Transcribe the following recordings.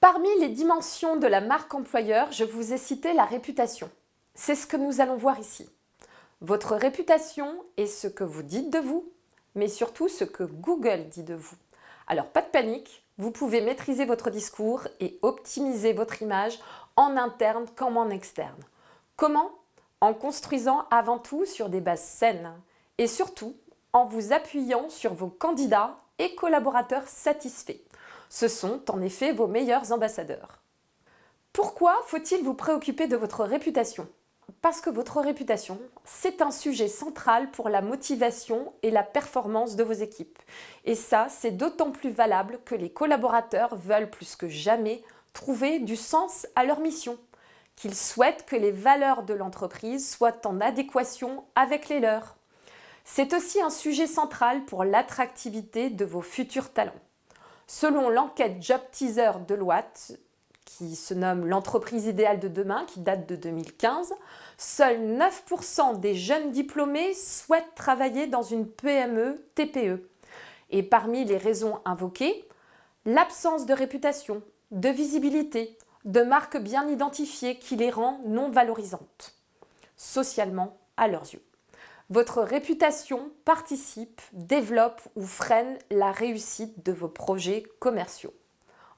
Parmi les dimensions de la marque employeur, je vous ai cité la réputation. C'est ce que nous allons voir ici. Votre réputation est ce que vous dites de vous, mais surtout ce que Google dit de vous. Alors pas de panique, vous pouvez maîtriser votre discours et optimiser votre image en interne comme en externe. Comment? En construisant avant tout sur des bases saines et surtout en vous appuyant sur vos candidats et collaborateurs satisfaits. Ce sont en effet vos meilleurs ambassadeurs. Pourquoi faut-il vous préoccuper de votre réputation? Parce que votre réputation, c'est un sujet central pour la motivation et la performance de vos équipes. Et ça, c'est d'autant plus valable que les collaborateurs veulent plus que jamais trouver du sens à leur mission, qu'ils souhaitent que les valeurs de l'entreprise soient en adéquation avec les leurs. C'est aussi un sujet central pour l'attractivité de vos futurs talents. Selon l'enquête Job Teaser Deloitte, qui se nomme l'entreprise idéale de demain, qui date de 2015, seuls 9% des jeunes diplômés souhaitent travailler dans une PME, TPE. Et parmi les raisons invoquées, l'absence de réputation, de visibilité, de marques bien identifiées qui les rend non valorisantes, socialement à leurs yeux. Votre réputation participe, développe ou freine la réussite de vos projets commerciaux.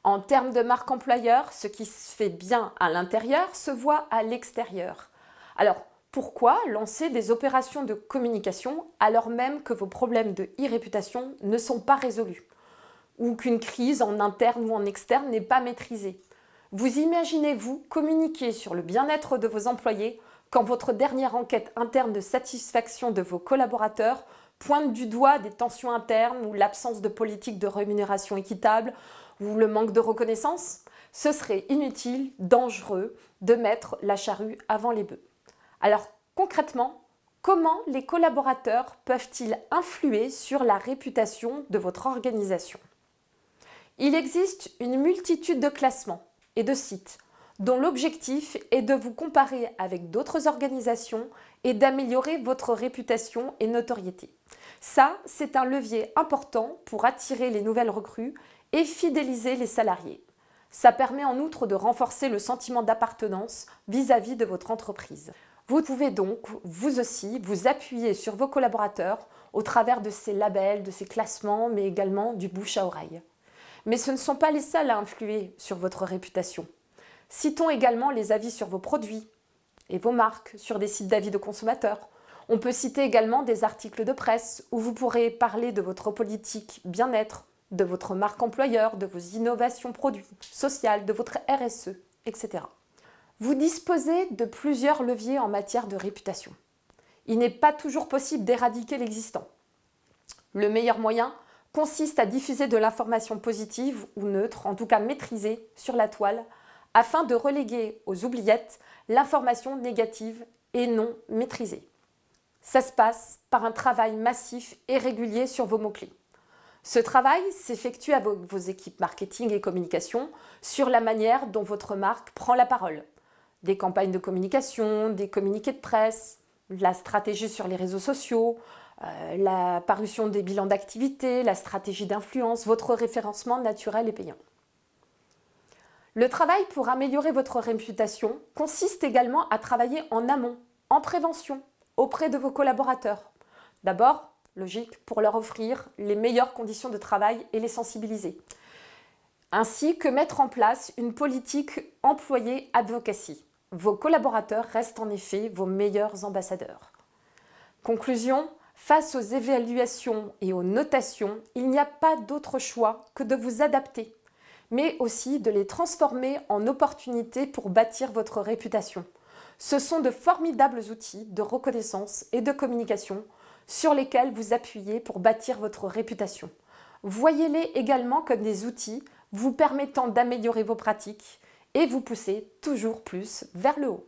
En termes de marque employeur, ce qui se fait bien à l'intérieur se voit à l'extérieur. Alors, pourquoi lancer des opérations de communication alors même que vos problèmes de e-réputation ne sont pas résolus ou qu'une crise en interne ou en externe n'est pas maîtrisée? Vous imaginez-vous communiquer sur le bien-être de vos employés quand votre dernière enquête interne de satisfaction de vos collaborateurs pointe du doigt des tensions internes ou l'absence de politique de rémunération équitable ou le manque de reconnaissance? Ce serait inutile, dangereux de mettre la charrue avant les bœufs. Alors concrètement, comment les collaborateurs peuvent-ils influer sur la réputation de votre organisation? Il existe une multitude de classements et de sites dont l'objectif est de vous comparer avec d'autres organisations et d'améliorer votre réputation et notoriété. Ça, c'est un levier important pour attirer les nouvelles recrues et fidéliser les salariés. Ça permet en outre de renforcer le sentiment d'appartenance vis-à-vis de votre entreprise. Vous pouvez donc, vous aussi, vous appuyer sur vos collaborateurs au travers de ces labels, de ces classements, mais également du bouche à oreille. Mais ce ne sont pas les seuls à influer sur votre réputation. Citons également les avis sur vos produits et vos marques sur des sites d'avis de consommateurs. On peut citer également des articles de presse où vous pourrez parler de votre politique bien-être, de votre marque employeur, de vos innovations produits, sociales, de votre RSE, etc. Vous disposez de plusieurs leviers en matière de réputation. Il n'est pas toujours possible d'éradiquer l'existant. Le meilleur moyen consiste à diffuser de l'information positive ou neutre, en tout cas maîtrisée, sur la toile, afin de reléguer aux oubliettes l'information négative et non maîtrisée. Ça se passe par un travail massif et régulier sur vos mots-clés. Ce travail s'effectue avec vos équipes marketing et communication sur la manière dont votre marque prend la parole. Des campagnes de communication, des communiqués de presse, la stratégie sur les réseaux sociaux, la parution des bilans d'activité, la stratégie d'influence, votre référencement naturel et payant. Le travail pour améliorer votre réputation consiste également à travailler en amont, en prévention, auprès de vos collaborateurs. D'abord, logique, pour leur offrir les meilleures conditions de travail et les sensibiliser. Ainsi que mettre en place une politique employée advocacy. Vos collaborateurs restent en effet vos meilleurs ambassadeurs. Conclusion, face aux évaluations et aux notations, il n'y a pas d'autre choix que de vous adapter, mais aussi de les transformer en opportunités pour bâtir votre réputation. Ce sont de formidables outils de reconnaissance et de communication sur lesquels vous appuyez pour bâtir votre réputation. Voyez-les également comme des outils vous permettant d'améliorer vos pratiques et vous pousser toujours plus vers le haut.